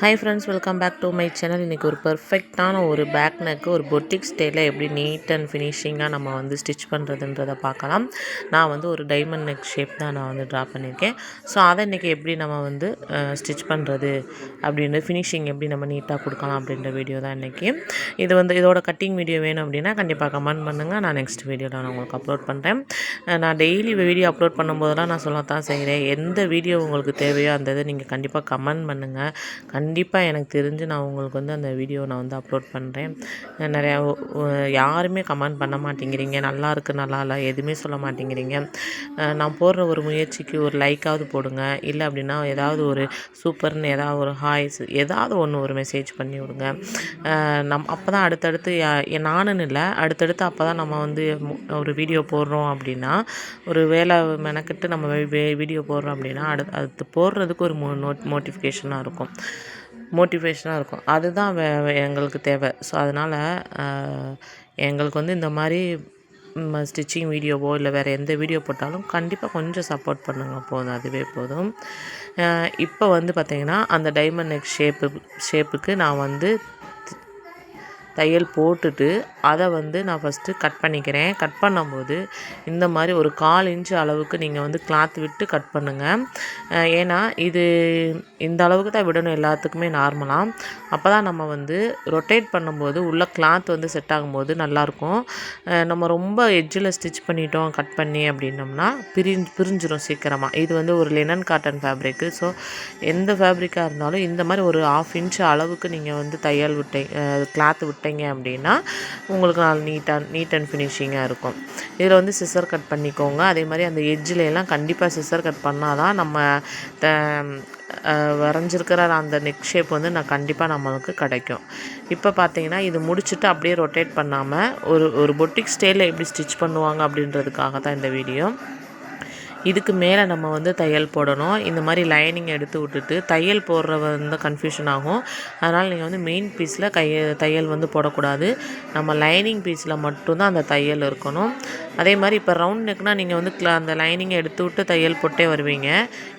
Hi friends, welcome back to my channel. இன்னைக்கு ஒரு பெர்ஃபெக்ட்டான ஒரு பேக் நெக் ஒரு பொட்டிக் ஸ்டைலில் எப்படி நீட் அண்ட் ஃபினிஷிங்காக நம்ம வந்து ஸ்டிச் பண்ணுறதுன்றதை பார்க்கலாம். நான் வந்து ஒரு டைமண்ட் நெக் ஷேப் தான் நான் வந்து ட்ரா பண்ணியிருக்கேன். ஸோ அதை இன்றைக்கி எப்படி நம்ம வந்து ஸ்டிச் பண்ணுறது அப்படின்னு ஃபினிஷிங் எப்படி நம்ம நீட்டாக கொடுக்கலாம் அப்படின்ற வீடியோ தான் இன்றைக்கி. இது வந்து இதோட கட்டிங் வீடியோ வேணும் அப்படின்னா கண்டிப்பாக கமெண்ட் பண்ணுங்கள். நான் நெக்ஸ்ட் வீடியோவில் நான் உங்களுக்கு அப்லோட் பண்ணுறேன். நான் டெய்லி வீடியோ அப்லோட் பண்ணும்போதெல்லாம் நான் சொல்லத்தான் செய்கிறேன். எந்த வீடியோ உங்களுக்கு தேவையோ அந்த இதை நீங்கள் கண்டிப்பாக கமெண்ட் பண்ணுங்கள். கண்டிப்பாக எனக்கு தெரிஞ்சு நான் உங்களுக்கு வந்து அந்த வீடியோ நான் வந்து அப்லோட் பண்ணுறேன். நிறையா யாருமே கமெண்ட் பண்ண மாட்டேங்கிறீங்க, நல்லா இருக்குது நல்லா இல்லை எதுவுமே சொல்ல மாட்டேங்கிறீங்க. நான் போடுற ஒரு முயற்சிக்கு ஒரு லைக்காவது போடுங்க. இல்லை அப்படின்னா ஏதாவது ஒரு சூப்பர்னு ஏதாவது ஒரு ஹாய்ஸ் ஏதாவது ஒன்று ஒரு மெசேஜ் பண்ணி விடுங்க. அப்போ தான் அடுத்தடுத்து நானுன்னு இல்லை அடுத்தடுத்து அப்போ தான் நம்ம வந்து ஒரு வீடியோ போடுறோம் அப்படின்னா ஒரு வேலை மெனக்கிட்டு நம்ம வீடியோ போடுறோம் அப்படின்னா அடுத்து போடுறதுக்கு ஒரு மோட்டிவேஷனாக இருக்கும். அதுதான் எங்களுக்கு தேவை. ஸோ அதனால் எங்களுக்கு வந்து இந்த மாதிரி ஸ்டிச்சிங் வீடியோவோ இல்லை வேறு எந்த வீடியோ போட்டாலும் கண்டிப்பாக கொஞ்சம் சப்போர்ட் பண்ணுங்க, போதும், அதுவே போதும். இப்போ வந்து பார்த்திங்கன்னா அந்த டைமண்ட் நெக் ஷேப்புக்கு நான் வந்து தையல் போட்டுட்டு அதை வந்து நான் ஃபஸ்ட்டு கட் பண்ணிக்கிறேன். கட் பண்ணும்போது இந்த மாதிரி ஒரு 1/4 இன்ச்சு அளவுக்கு நீங்கள் வந்து கிளாத் விட்டு கட் பண்ணுங்கள். ஏன்னா இது இந்த அளவுக்கு தான் விடணும் எல்லாத்துக்குமே நார்மலாக. அப்போ தான் நம்ம வந்து ரொட்டேட் பண்ணும்போது உள்ள கிளாத் வந்து செட் ஆகும்போது நல்லாயிருக்கும். நம்ம ரொம்ப எட்ஜில் ஸ்டிச் பண்ணிட்டோம் கட் பண்ணி அப்படின்னோம்னா பிரிஞ்சிடும் சீக்கிரமாக. இது வந்து ஒரு லினன் காட்டன் ஃபேப்ரிக்கு. ஸோ எந்த ஃபேப்ரிக்காக இருந்தாலும் இந்த மாதிரி ஒரு 1/2 இன்ச்சு அளவுக்கு நீங்கள் வந்து தையல் கிளாத் விட்டீங்க அப்படின்னா உங்களுக்கு நீட் அண்ட் ஃபினிஷிங்காக இருக்கும். இதில் வந்து சிசர் கட் பண்ணிக்கோங்க. அதே மாதிரி அந்த எட்ஜிலெலாம் கண்டிப்பாக சிசர் கட் பண்ணால் தான் நம்ம வரைஞ்சிருக்கிற அந்த நெக் ஷேப் வந்து கண்டிப்பாக நம்மளுக்கு கிடைக்கும். இப்போ பார்த்தீங்கன்னா இது முடிச்சுட்டு அப்படியே ரொட்டேட் பண்ணாமல் ஒரு பொட்டிக் ஸ்டைலில் எப்படி ஸ்டிச் பண்ணுவாங்க அப்படின்றதுக்காக தான் இந்த வீடியோ. இதுக்கு மேலே நம்ம வந்து தையல் போடணும். இந்த மாதிரி லைனிங் எடுத்து விட்டுட்டு தையல் போடுற வந்து கன்ஃபியூஷன் ஆகும். அதனால் நீங்கள் வந்து மெயின் பீஸில் தையல் வந்து போடக்கூடாது. நம்ம லைனிங் பீஸில் மட்டும்தான் அந்த தையல் இருக்கணும். அதே மாதிரி இப்போ ரவுண்ட் நெக்னால் நீங்கள் வந்து அந்த லைனிங்கை எடுத்து விட்டு தையல் போட்டே வருவீங்க.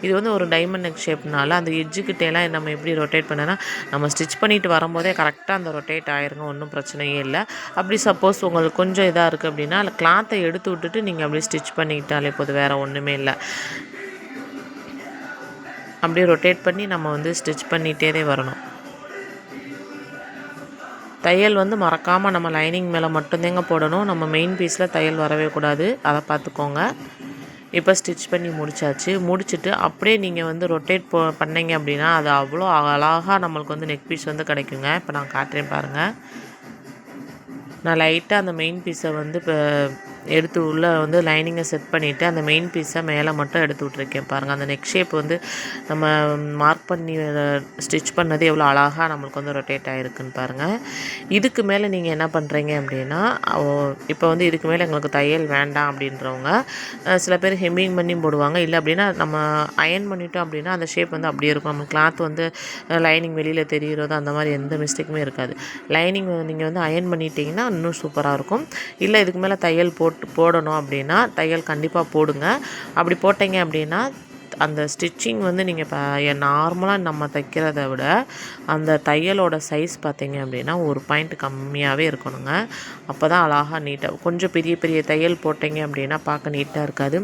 இது வந்து ஒரு டைமண்ட் நெக் ஷேப்னால அந்த எட்ஜுக்கிட்டேலாம் நம்ம எப்படி ரொட்டேட் பண்ணனா நம்ம ஸ்டிச் பண்ணிட்டு வரும்போதே கரெக்டாக அந்த ரொட்டேட் ஆயிருங்க, ஒன்றும் பிரச்சனையே இல்லை. அப்படி சப்போஸ் உங்களுக்கு கொஞ்சம் இதாக இருக்குது அப்படின்னா அதில் கிளாத்தை எடுத்து விட்டுட்டு நீங்கள் அப்படியே ஸ்டிச் பண்ணிக்கிட்டாலே போதும், வேறு ஒன்றுமே இல்லை. அப்படியே ரொட்டேட் பண்ணி நம்ம வந்து ஸ்டிச் பண்ணிகிட்டே வரணும். தையல் வந்து மறக்காமல் நம்ம லைனிங் மேலே மட்டும்தாங்க போடணும். நம்ம மெயின் பீஸில் தையல் வரவே கூடாது, அதை பார்த்துக்கோங்க. இப்போ ஸ்டிச் பண்ணி முடிச்சுட்டு அப்படியே நீங்கள் வந்து ரொட்டேட் பண்ணிங்க அப்படின்னா அது அவ்வளோ அழகாக நம்மளுக்கு வந்து நெக் பீஸ் வந்து கிடைக்குங்க. இப்போ நான் காட்டுறேன் பாருங்கள். நான் லைட்டாக அந்த மெயின் பீஸை வந்து இப்போ எடுத்து உள்ளே வந்து லைனிங்கை செட் பண்ணிவிட்டு அந்த மெயின் பீஸை மேலே மட்டும் எடுத்து விட்ருக்கேன் பாருங்கள். அந்த நெக் ஷேப் வந்து நம்ம மார்க் பண்ணி ஸ்டிச் பண்ணது எவ்வளோ அழகாக நம்மளுக்கு வந்து ரொட்டேட் ஆகிருக்குன்னு பாருங்கள். இதுக்கு மேலே நீங்கள் என்ன பண்ணுறீங்க அப்படின்னா இப்போ வந்து இதுக்கு மேலே எங்களுக்கு தையல் வேண்டாம் அப்படின்றவங்க சில பேர் ஹெம்மிங் பண்ணி போடுவாங்க. இல்லை அப்படின்னா நம்ம அயன் பண்ணிட்டோம் அப்படின்னா அந்த ஷேப் வந்து அப்படியே இருக்கும். நம்ம கிளாத் வந்து லைனிங் வெளியில் தெரிகிறது அந்த மாதிரி எந்த மிஸ்டேக்குமே இருக்காது. லைனிங் நீங்கள் வந்து அயன் பண்ணிட்டீங்கன்னா இன்னும் சூப்பராக இருக்கும். இல்லை இதுக்கு மேலே தையல் போடணும் அப்படின்னா தையல் கண்டிப்பாக போடுங்க. அப்படி போட்டீங்க அப்படின்னா அந்த ஸ்டிச்சிங் வந்து நீங்கள் இப்போ நார்மலாக நம்ம தைக்கிறத விட அந்த தையலோட சைஸ் பார்த்தீங்க அப்படின்னா ஒரு பாயிண்ட் கம்மியாகவே இருக்கணுங்க. அப்போ தான் அழகாக நீட்டாக கொஞ்சம் பெரிய பெரிய தையல் போட்டிங்க அப்படின்னா பார்க்க நீட்டாக இருக்காது.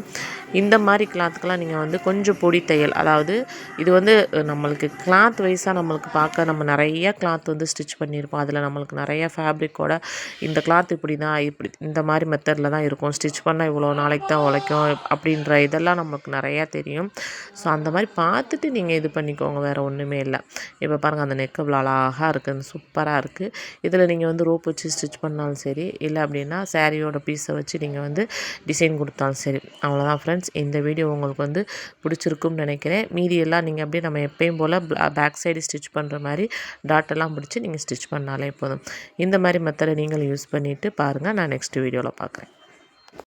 இந்த மாதிரி கிளாத்துக்கெலாம் நீங்கள் வந்து கொஞ்சம் பொடி தையல், அதாவது இது வந்து நம்மளுக்கு கிளாத் வைஸாக நம்மளுக்கு பார்க்க நம்ம நிறைய கிளாத் வந்து ஸ்டிச் பண்ணியிருப்போம். அதில் நம்மளுக்கு நிறைய ஃபேப்ரிக்கோட இந்த கிளாத் இப்படி இந்த மாதிரி மெத்தடில் தான் இருக்கும், ஸ்டிச் பண்ணால் இவ்வளோ நாளைக்கு தான் உழைக்கும் அப்படின்ற இதெல்லாம் நமக்கு நிறையா தெரியும். ஸோ அந்த மாதிரி பார்த்துட்டு நீங்கள் இது பண்ணிக்கோங்க, வேறு ஒன்றுமே இல்லை. இப்போ பாருங்கள் அந்த நெக் இவ்வளோ அழகாக இருக்குது, சூப்பராக இருக்குது. இதில் நீங்கள் வந்து ரோப் வச்சு ஸ்டிச் பண்ணாலும் சரி, இல்லை அப்படின்னா சாரியோட பீஸை வச்சு நீங்கள் வந்து டிசைன் கொடுத்தாலும் சரி. அவ்வளோதான் ஃப்ரெண்ட்ஸ். இந்த வீடியோ உங்களுக்கு வந்து பிடிச்சிருக்கும்னு நினைக்கிறேன். மீதியெல்லாம் நீங்கள் அப்படியே நம்ம எப்பயும் போல் பேக் சைடு ஸ்டிச் பண்ணுற மாதிரி டாட்டெல்லாம் பிடிச்சி நீங்கள் ஸ்டிச் பண்ணாலே போதும். இந்த மாதிரி மெத்தடை நீங்கள் யூஸ் பண்ணிவிட்டு பாருங்கள். நான் நெக்ஸ்ட் வீடியோவில் பார்க்குறேன்.